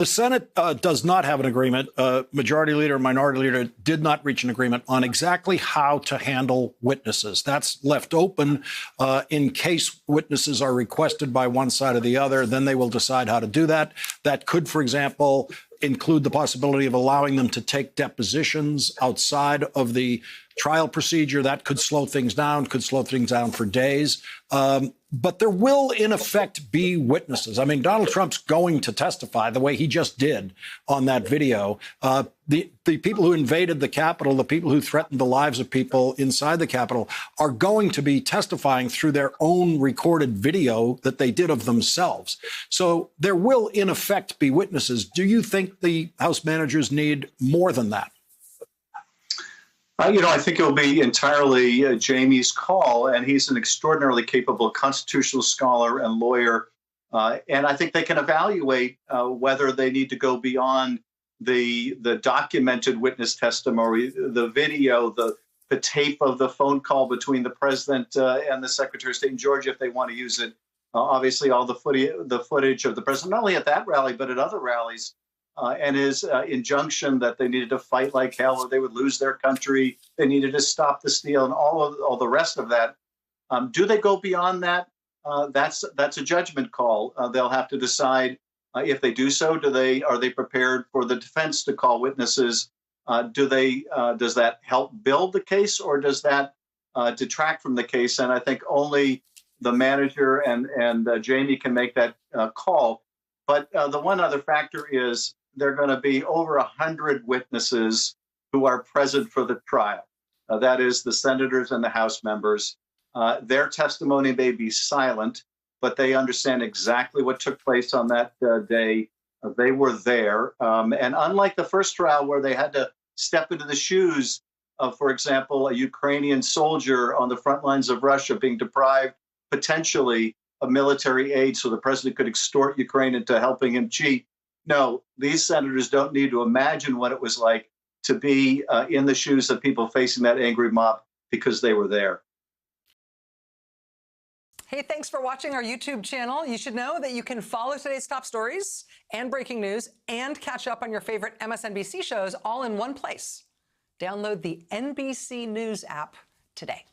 The Senate does not have an agreement. Majority Leader and Minority Leader did not reach an agreement on exactly how to handle witnesses. That's left open in case witnesses are requested by one side or the other. Then they will decide how to do that. That could, for example, include the possibility of allowing them to take depositions outside of the trial procedure. That could slow things down, for days. But there will, in effect, be witnesses. I mean, Donald Trump's going to testify the way he just did on that video. The people who invaded the Capitol, the people who threatened the lives of people inside the Capitol, are going to be testifying through their own recorded video that they did of themselves. So there will, in effect, be witnesses. Do you think the House managers need more than that? I think it'll be entirely Jamie's call, and he's an extraordinarily capable constitutional scholar and lawyer. And I think they can evaluate whether they need to go beyond the documented witness testimony, the video, the tape of the phone call between the president and the Secretary of State in Georgia, if they want to use it. Obviously, all the footage of the president, not only at that rally, but at other rallies. And his injunction that they needed to fight like hell or they would lose their country. They needed to stop the steal and all the rest of that. Do they go beyond that? That's a judgment call. They'll have to decide if they do so. Are they prepared for the defense to call witnesses? Does that help build the case, or does that detract from the case? And I think only the manager and Jamie can make that call. But the one other factor is there are going to be over 100 witnesses who are present for the trial. That is the senators and the House members. Their testimony may be silent, but they understand exactly what took place on that day. They were there. And unlike the first trial where they had to step into the shoes of, for example, a Ukrainian soldier on the front lines of Russia being deprived potentially of military aid so the president could extort Ukraine into helping him cheat. No, these senators don't need to imagine what it was like to be in the shoes of people facing that angry mob because they were there. Hey, thanks for watching our YouTube channel. You should know that you can follow today's top stories and breaking news and catch up on your favorite MSNBC shows all in one place. Download the NBC News app today.